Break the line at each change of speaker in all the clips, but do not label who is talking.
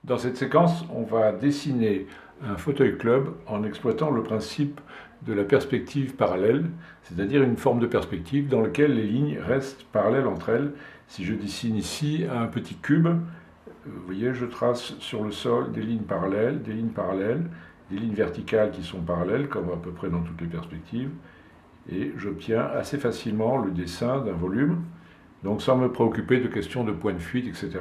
Dans cette séquence, on va dessiner un fauteuil club en exploitant le principe de la perspective parallèle, c'est-à-dire une forme de perspective dans laquelle les lignes restent parallèles entre elles. Si je dessine ici un petit cube, vous voyez, je trace sur le sol des lignes parallèles, des lignes verticales qui sont parallèles, comme à peu près dans toutes les perspectives, et j'obtiens assez facilement le dessin d'un volume, donc sans me préoccuper de questions de point de fuite, etc.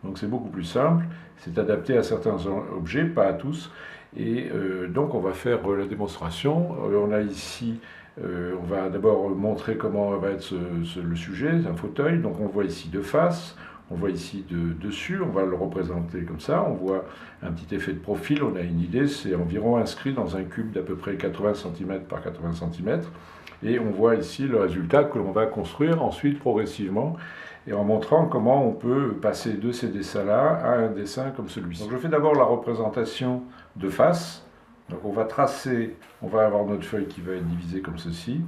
Donc c'est beaucoup plus simple, c'est adapté à certains objets, pas à tous, et donc on va faire la démonstration. On a ici, on va d'abord montrer comment va être le sujet, un fauteuil, donc on voit ici de face, on voit ici dessus, on va le représenter comme ça, on voit un petit effet de profil, on a une idée, c'est environ inscrit dans un cube d'à peu près 80 cm par 80 cm, et on voit ici le résultat que l'on va construire ensuite progressivement, et en montrant comment on peut passer de ces dessins-là à un dessin comme celui-ci. Donc je fais d'abord la représentation de face, donc on va tracer, on va avoir notre feuille qui va être divisée comme ceci.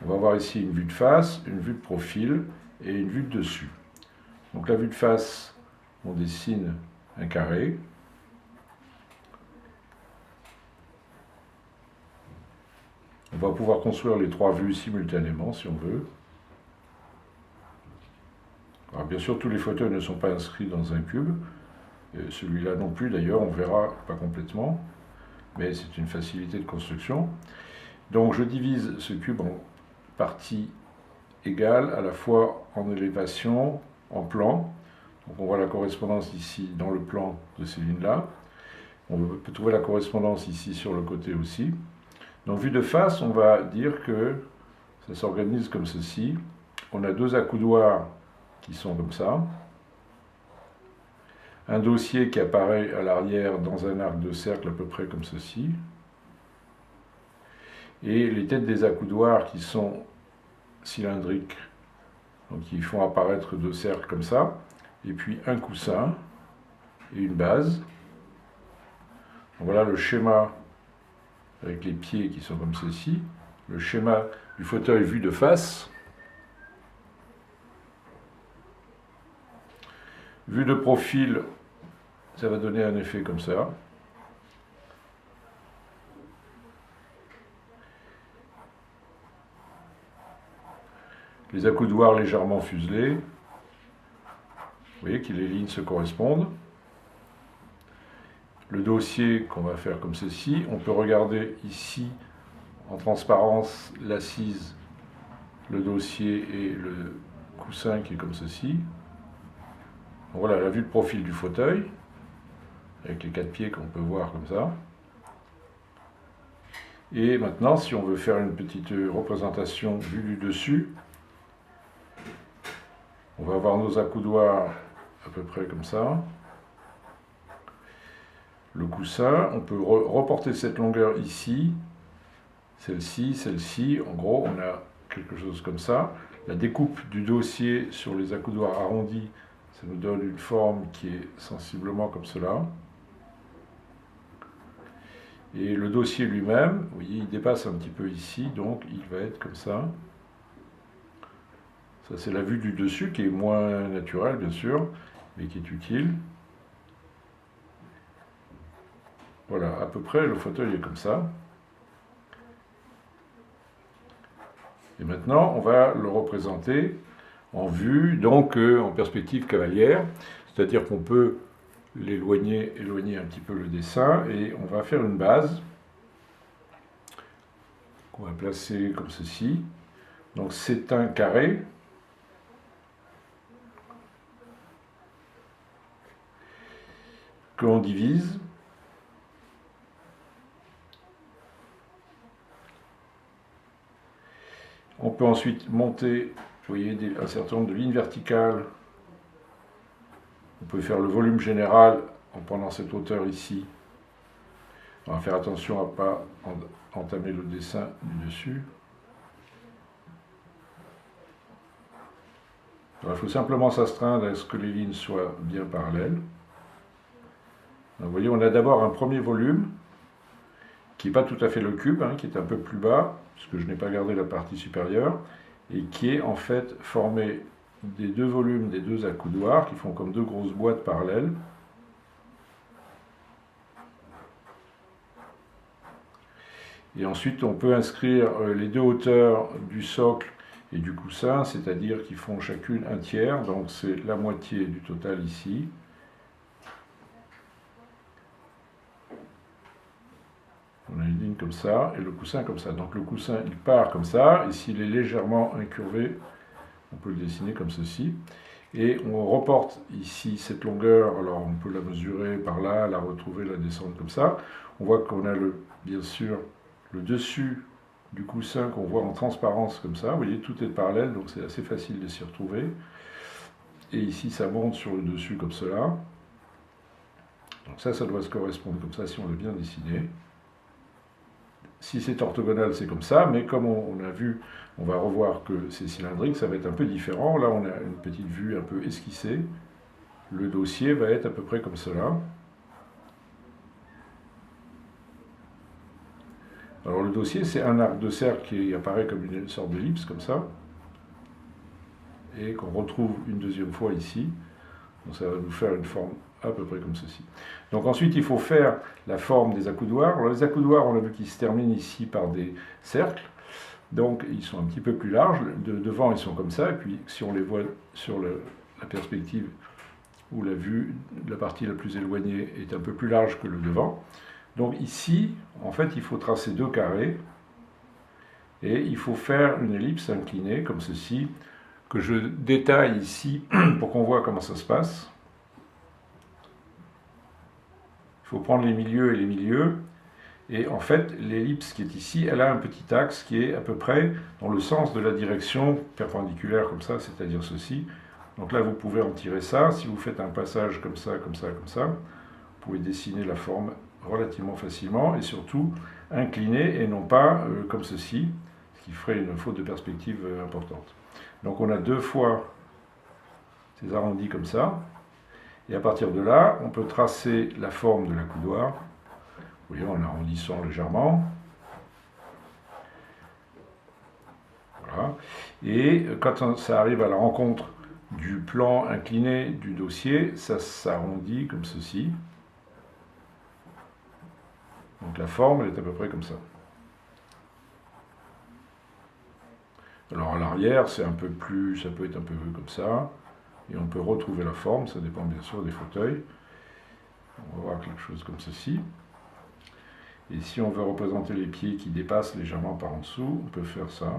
On va avoir ici une vue de face, une vue de profil, et une vue de dessus. Donc la vue de face, on dessine un carré. On va pouvoir construire les trois vues simultanément si on veut. Alors bien sûr, tous les fauteuils ne sont pas inscrits dans un cube. Celui-là non plus d'ailleurs, on verra pas complètement. Mais c'est une facilité de construction. Donc je divise ce cube en parties égales, à la fois en élévation, en plan. Donc on voit la correspondance ici dans le plan de ces lignes-là. On peut trouver la correspondance ici sur le côté aussi. Donc vue de face, on va dire que ça s'organise comme ceci. On a deux accoudoirs qui sont comme ça. Un dossier qui apparaît à l'arrière dans un arc de cercle à peu près comme ceci. Et les têtes des accoudoirs qui sont cylindriques, donc qui font apparaître deux cercles comme ça. Et puis un coussin et une base. Donc voilà le schéma avec les pieds qui sont comme ceci. Le schéma du fauteuil vu de face. Vue de profil, ça va donner un effet comme ça. Les accoudoirs légèrement fuselés. Vous voyez que les lignes se correspondent. Le dossier qu'on va faire comme ceci, on peut regarder ici en transparence l'assise, le dossier et le coussin qui est comme ceci. Donc voilà la vue de profil du fauteuil, avec les quatre pieds qu'on peut voir comme ça. Et maintenant, si on veut faire une petite représentation vue du dessus, on va avoir nos accoudoirs à peu près comme ça. Le coussin, on peut reporter cette longueur ici, celle-ci, en gros on a quelque chose comme ça. La découpe du dossier sur les accoudoirs arrondis, ça nous donne une forme qui est sensiblement comme cela. Et le dossier lui-même, vous voyez, il dépasse un petit peu ici, donc il va être comme ça. Ça c'est la vue du dessus qui est moins naturelle bien sûr, mais qui est utile. Voilà, à peu près, le fauteuil est comme ça. Et maintenant, on va le représenter en vue, donc en perspective cavalière, c'est-à-dire qu'on peut éloigner un petit peu le dessin, et on va faire une base qu'on va placer comme ceci. Donc c'est un carré. Que l'on divise. On peut ensuite monter, vous voyez, un certain nombre de lignes verticales. On peut faire le volume général en prenant cette hauteur ici. On va faire attention à ne pas entamer le dessin du dessus. Alors, il faut simplement s'astreindre à ce que les lignes soient bien parallèles. Donc, vous voyez, on a d'abord un premier volume qui n'est pas tout à fait le cube, qui est un peu plus bas, puisque je n'ai pas gardé la partie supérieure, et qui est en fait formé des deux volumes des deux accoudoirs qui font comme deux grosses boîtes parallèles. Et ensuite, on peut inscrire les deux hauteurs du socle et du coussin, c'est-à-dire qu'ils font chacune un tiers, donc c'est la moitié du total ici. On a une ligne comme ça et le coussin comme ça. Donc le coussin, il part comme ça, et s'il est légèrement incurvé, on peut le dessiner comme ceci. Et on reporte ici cette longueur, alors on peut la mesurer par là, la retrouver, la descendre comme ça. On voit qu'on a bien sûr le dessus du coussin qu'on voit en transparence comme ça. Vous voyez, tout est parallèle, donc c'est assez facile de s'y retrouver. Et ici, ça monte sur le dessus comme cela. Donc ça doit se correspondre comme ça si on l'a bien dessiné. Si c'est orthogonal, c'est comme ça, mais comme on a vu, on va revoir que c'est cylindrique, ça va être un peu différent. Là, on a une petite vue un peu esquissée. Le dossier va être à peu près comme cela. Alors le dossier, c'est un arc de cercle qui apparaît comme une sorte d'ellipse, comme ça, et qu'on retrouve une deuxième fois ici. Donc ça va nous faire une forme à peu près comme ceci. Donc ensuite, il faut faire la forme des accoudoirs. Alors les accoudoirs, on a vu qu'ils se terminent ici par des cercles. Donc ils sont un petit peu plus larges. Devant, ils sont comme ça. Et puis si on les voit sur la perspective où la vue, la partie la plus éloignée est un peu plus large que le devant. Donc ici, en fait, il faut tracer deux carrés. Et il faut faire une ellipse inclinée comme ceci, que je détaille ici pour qu'on voit comment ça se passe. Il faut prendre les milieux et les milieux. Et en fait, l'ellipse qui est ici, elle a un petit axe qui est à peu près dans le sens de la direction perpendiculaire comme ça, c'est-à-dire ceci. Donc là, vous pouvez en tirer ça. Si vous faites un passage comme ça, comme ça, comme ça, vous pouvez dessiner la forme relativement facilement et surtout incliner et non pas comme ceci, ce qui ferait une faute de perspective importante. Donc on a deux fois ces arrondis comme ça. Et à partir de là, on peut tracer la forme de l'accoudoir. Vous voyez, en arrondissant légèrement. Voilà. Et quand ça arrive à la rencontre du plan incliné du dossier, ça s'arrondit comme ceci. Donc la forme, elle est à peu près comme ça. Alors à l'arrière, c'est un peu plus, ça peut être un peu comme ça. Et on peut retrouver la forme, ça dépend bien sûr des fauteuils. On va voir quelque chose comme ceci. Et si on veut représenter les pieds qui dépassent légèrement par en dessous, on peut faire ça.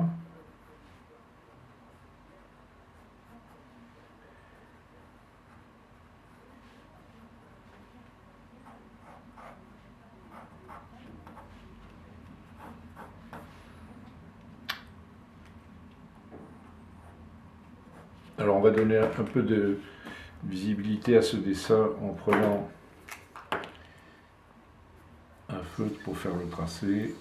Alors on va donner un peu de visibilité à ce dessin en prenant un feutre pour faire le tracé.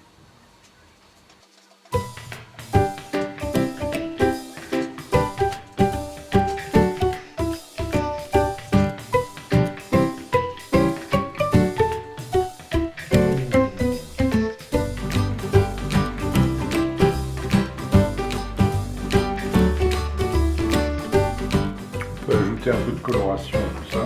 On peut ajouter un peu de coloration à tout ça.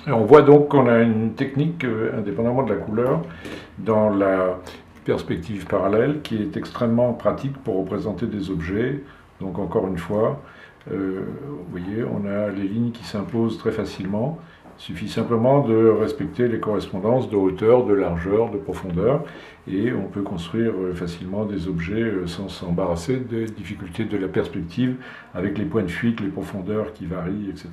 Et on voit donc qu'on a une technique, indépendamment de la couleur, dans la perspective parallèle qui est extrêmement pratique pour représenter des objets. Donc encore une fois, vous voyez, on a les lignes qui s'imposent très facilement. Il suffit simplement de respecter les correspondances de hauteur, de largeur, de profondeur, et on peut construire facilement des objets sans s'embarrasser des difficultés de la perspective avec les points de fuite, les profondeurs qui varient, etc.